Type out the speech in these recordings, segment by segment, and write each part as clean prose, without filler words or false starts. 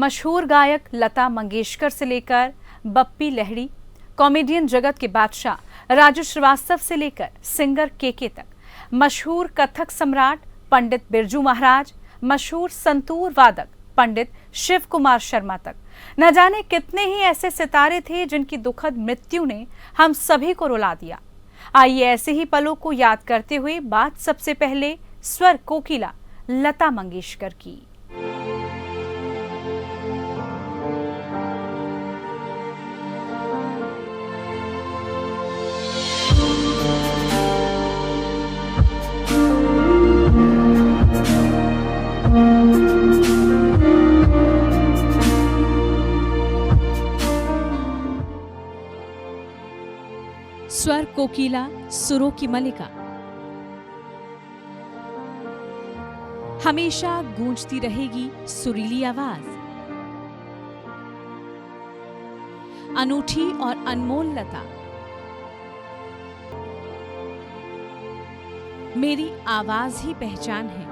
मशहूर गायक लता मंगेशकर से लेकर बप्पी लहड़ी, कॉमेडियन जगत के बादशाह राजू श्रीवास्तव से लेकर सिंगर केके तक, मशहूर कथक सम्राट पंडित बिरजू महाराज, मशहूर संतूर वादक पंडित शिव कुमार शर्मा तक, न जाने कितने ही ऐसे सितारे थे जिनकी दुखद मृत्यु ने हम सभी को रुला दिया। आइए ऐसे ही पलों को याद करते हुए बात सबसे पहले स्वर कोकिला लता मंगेशकर की। स्वर कोकिला, सुरों की मलिका, हमेशा गूंजती रहेगी सुरीली आवाज। अनूठी और अनमोल लता, मेरी आवाज ही पहचान है।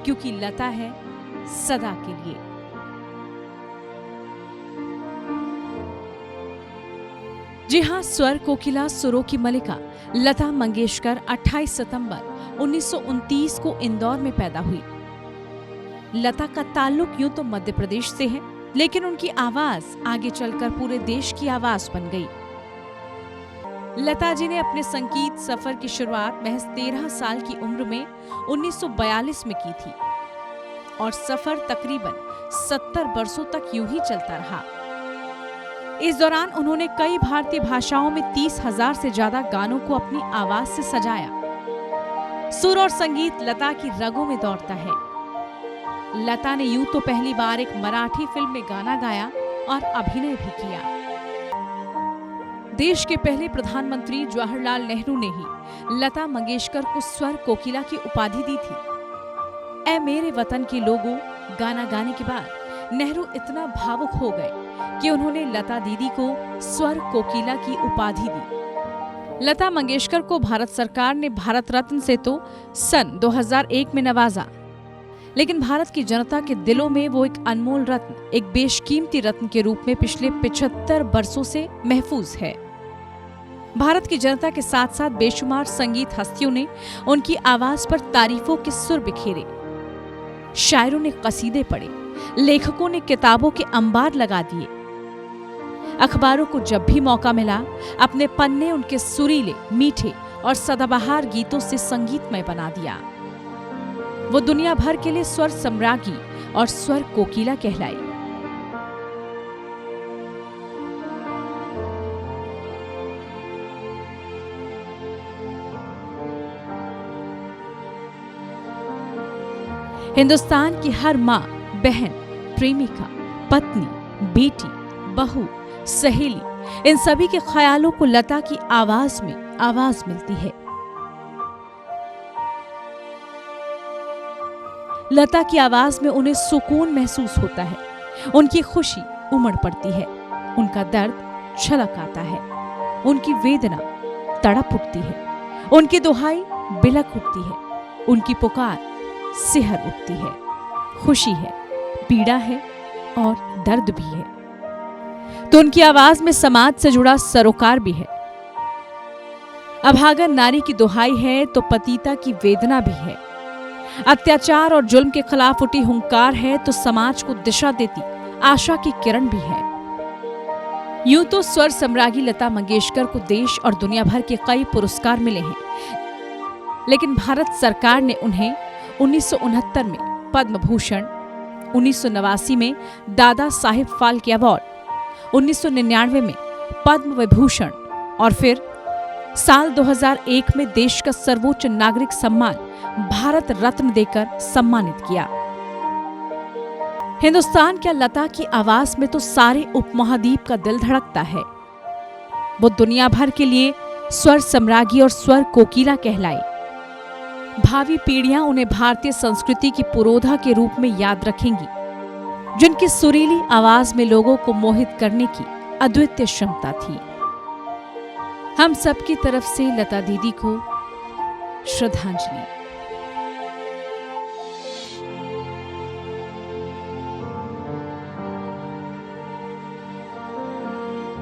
क्योंकि लता है सदा के लिए। जी हां, स्वर कोकिला, सुरों की मलिका लता मंगेशकर 28 सितंबर 1929 को इंदौर में पैदा हुई। लता का ताल्लुक यूं तो मध्य प्रदेश से है, लेकिन उनकी आवाज आगे चलकर पूरे देश की आवाज बन गई। लता जी ने अपने संगीत सफर की शुरुआत महज 13 साल की उम्र में 1942 में की थी और सफर तकरीबन 70 वर्षों तक यूं ही चलता रहा। इस दौरान उन्होंने कई भारतीय भाषाओं में 30,000 से ज्यादा गानों को अपनी आवाज से सजाया। सुर और संगीत लता की रगों में दौड़ता है। लता ने यूं तो पहली बार एक मराठी फिल्म में गाना गाया और अभिनय भी किया। देश के पहले प्रधानमंत्री जवाहरलाल नेहरू ने ही लता मंगेशकर को स्वर कोकिला की उपाधि दी थी। ऐ मेरे वतन के लोगों गाना गाने के बाद नेहरू इतना भावुक हो गए कि उन्होंने लता दीदी को स्वर कोकिला की उपाधि दी। लता मंगेशकर को भारत सरकार ने भारत रत्न से तो सन 2001 में नवाजा, लेकिन भारत की जनता के दिलों में वो एक अनमोल रत्न, एक बेशकीमती रत्न के रूप में पिछले 75 वर्षों से महफूज है। भारत की जनता के साथ साथ बेशुमार संगीत हस्तियों ने उनकी आवाज पर तारीफों के सुर बिखेरे। शायरों ने कसीदे पढ़े, लेखकों ने किताबों के अंबार लगा दिए। अखबारों को जब भी मौका मिला अपने पन्ने उनके सुरीले, मीठे और सदाबहार गीतों से संगीतमय बना दिया। वो दुनिया भर के लिए स्वर सम्राज्ञी और स्वर कोकिला कहलाई। हिंदुस्तान की हर माँ, बहन, प्रेमिका, पत्नी, बेटी, बहू, सहेली, इन सभी के ख्यालों को लता की आवाज में आवाज मिलती है। लता की आवाज में उन्हें सुकून महसूस होता है, उनकी खुशी उमड़ पड़ती है, उनका दर्द छलक आता है, उनकी वेदना तड़प उठती है, उनकी दुहाई बिलक उठती है, उनकी पुकार सिहर उठती है। खुशी है, पीड़ा है और दर्द भी है, तो उनकी आवाज में समाज से जुड़ा सरोकार भी है। अभागन नारी की दुहाई है तो पतिता की वेदना भी है। अत्याचार और जुल्म के खिलाफ उठी हुंकार है तो समाज को दिशा देती आशा की किरण भी है। यूं तो स्वर सम्राज्ञी लता मंगेशकर को देश और दुनिया भर के कई पुरस्कार मिले हैं, लेकिन भारत सरकार ने उन्हें 1969 में पद्म भूषण, 1989 में दादा साहिब फाल्के अवार्ड, 1999 में पद्म विभूषण और फिर साल 2001 में देश का सर्वोच्च नागरिक सम्मान भारत रत्न देकर सम्मानित किया। हिंदुस्तान क्या लता की आवाज में तो सारे उपमहाद्वीप का दिल धड़कता है। वो दुनिया भर के लिए स्वर सम्राज्ञी और स्वर कोकिला कहलाई। भावी पीढ़ियां उन्हें भारतीय संस्कृति की पुरोधा के रूप में याद रखेंगी, जिनकी सुरीली आवाज में लोगों को मोहित करने की अद्वितीय क्षमता थी। हम सबकी तरफ से लता दीदी को श्रद्धांजलि।